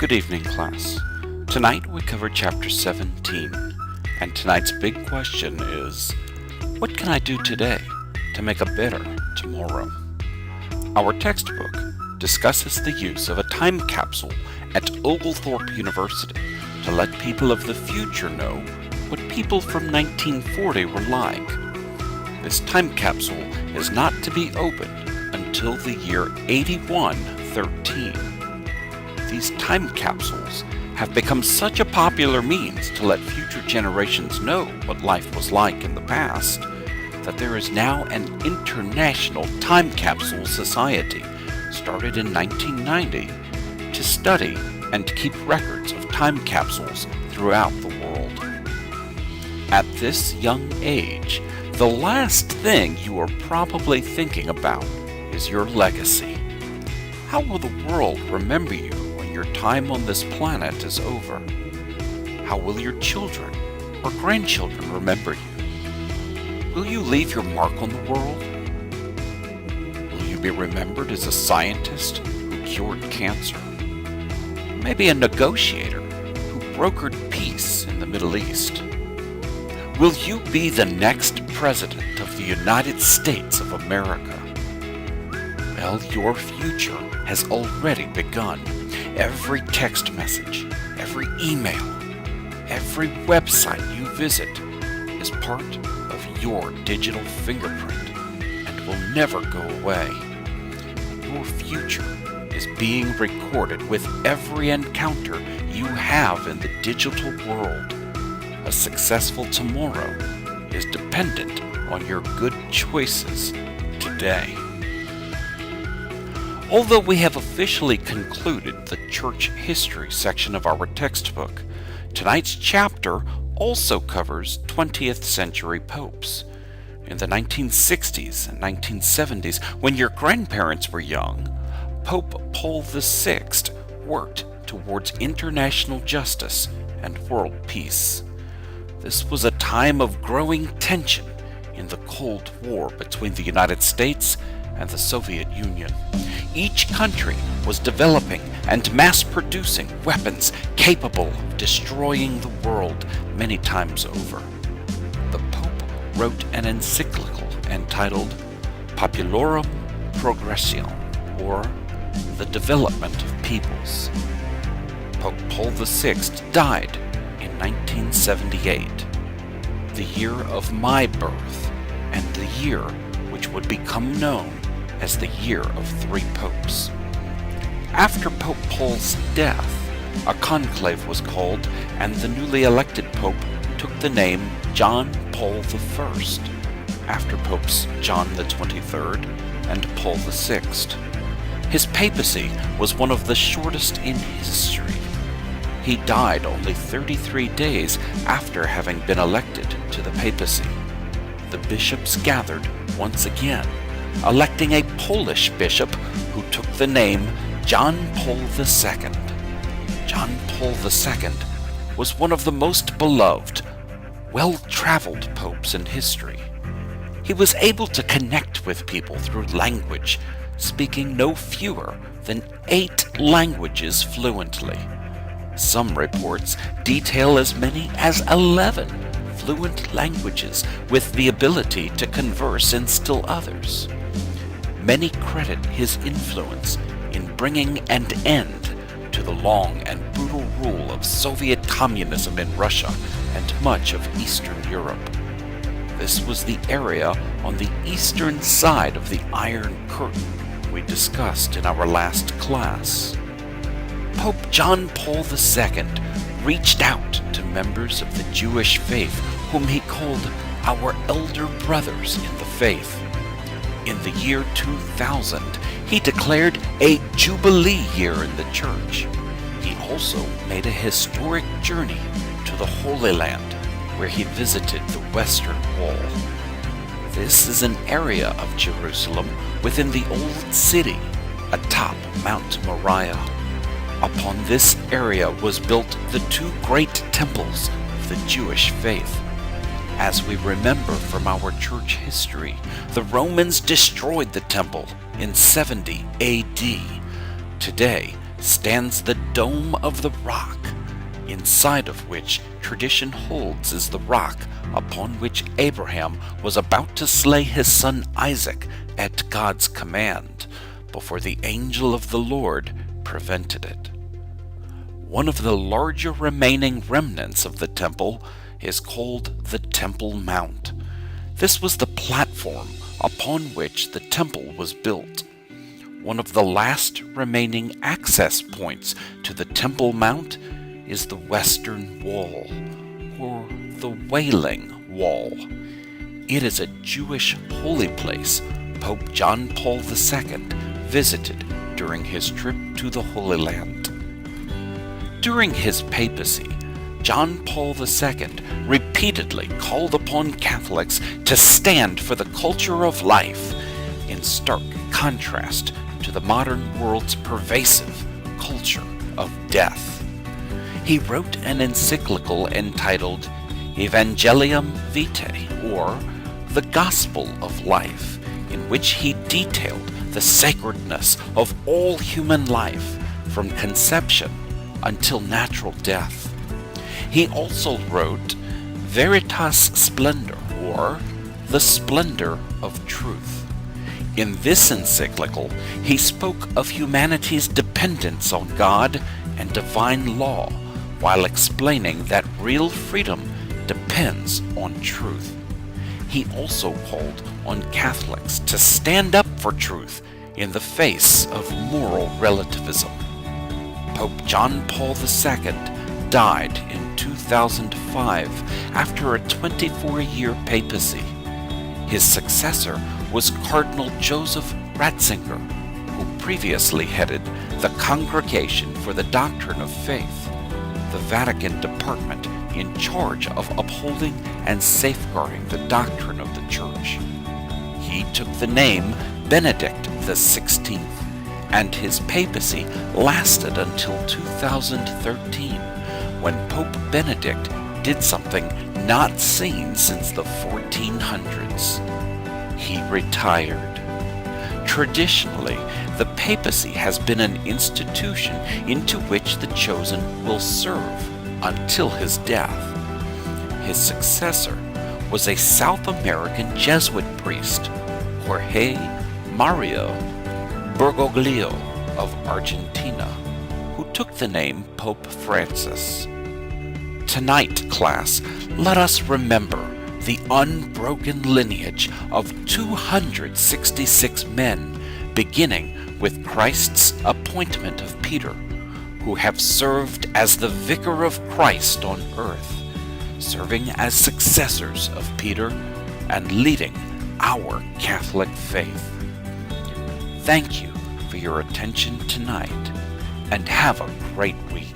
Good evening, class. Tonight we cover chapter 17, and tonight's big question is, what can I do today to make a better tomorrow? Our textbook discusses the use of a time capsule at Oglethorpe University to let people of the future know what people from 1940 were like. This time capsule is not to be opened until the year 8113. These time capsules have become such a popular means to let future generations know what life was like in the past that there is now an international time capsule society started in 1990 to study and keep records of time capsules throughout the world. At this young age, the last thing you are probably thinking about is your legacy. How will the world remember you when your time on this planet is over? How will your children or grandchildren remember you? Will you leave your mark on the world? Will you be remembered as a scientist who cured cancer? Maybe a negotiator who brokered peace in the Middle East? Will you be the next president of the United States of America? Well, your future has already begun. Every text message, every email, every website you visit is part of your digital fingerprint and will never go away. Your future is being recorded with every encounter you have in the digital world. A successful tomorrow is dependent on your good choices today. Although we have officially concluded the church history section of our textbook, tonight's chapter also covers 20th century popes. In the 1960s and 1970s, when your grandparents were young, Pope Paul VI worked towards international justice and world peace. This was a time of growing tension in the Cold War between the United States and the Soviet Union. Each country was developing and mass-producing weapons capable of destroying the world many times over. The Pope wrote an encyclical entitled Populorum Progressio, or The Development of Peoples. Pope Paul VI died in 1978, the year of my birth, and the year which would become known as the Year of Three Popes. After Pope Paul's death, a conclave was called, and the newly elected pope took the name John Paul I, after Popes John the 23rd and Paul VI. His papacy was one of the shortest in history. He died only 33 days after having been elected to the papacy. The bishops gathered once again, electing a Polish bishop who took the name John Paul II. John Paul II was one of the most beloved, well-traveled popes in history. He was able to connect with people through language, speaking no fewer than 8 languages fluently. Some reports detail as many as 11 fluent languages with the ability to converse in still others. Many credit his influence in bringing an end to the long and brutal rule of Soviet communism in Russia and much of Eastern Europe. This was the area on the eastern side of the Iron Curtain we discussed in our last class. Pope John Paul II reached out to members of the Jewish faith whom he called our elder brothers in the faith. In the year 2000, he declared a Jubilee year in the church. He also made a historic journey to the Holy Land, where he visited the Western Wall. This is an area of Jerusalem within the Old City, atop Mount Moriah. Upon this area was built the 2 great temples of the Jewish faith. As we remember from our church history, the Romans destroyed the temple in 70 AD. Today, stands the Dome of the Rock, inside of which tradition holds is the rock upon which Abraham was about to slay his son Isaac at God's command, before the angel of the Lord prevented it. One of the larger remaining remnants of the temple is called the Temple Mount. This was the platform upon which the temple was built. One of the last remaining access points to the Temple Mount is the Western Wall, or the Wailing Wall. It is a Jewish holy place Pope John Paul II visited during his trip to the Holy Land. During his papacy, John Paul II repeatedly called upon Catholics to stand for the culture of life, in stark contrast to the modern world's pervasive culture of death. He wrote an encyclical entitled Evangelium Vitae, or The Gospel of Life, in which he detailed the sacredness of all human life from conception until natural death. He also wrote Veritas Splendor, or The Splendor of Truth. In this encyclical, he spoke of humanity's dependence on God and divine law, while explaining that real freedom depends on truth. He also called on Catholics to stand up for truth in the face of moral relativism. Pope John Paul II died in 2005 after a 24-year papacy. His successor was Cardinal Joseph Ratzinger, who previously headed the Congregation for the Doctrine of Faith, the Vatican department in charge of upholding and safeguarding the doctrine of the Church. He took the name Benedict XVI, and his papacy lasted until 2013, when Pope Benedict did something not seen since the 1400s. He retired. Traditionally, the papacy has been an institution into which the chosen will serve until his death. His successor was a South American Jesuit priest, Jorge Mario Bergoglio of Argentina, who took the name Pope Francis. Tonight, class, let us remember the unbroken lineage of 266 men, beginning with Christ's appointment of Peter, who have served as the vicar of Christ on earth, serving as successors of Peter and leading our Catholic faith. Thank you for your attention tonight, and have a great week.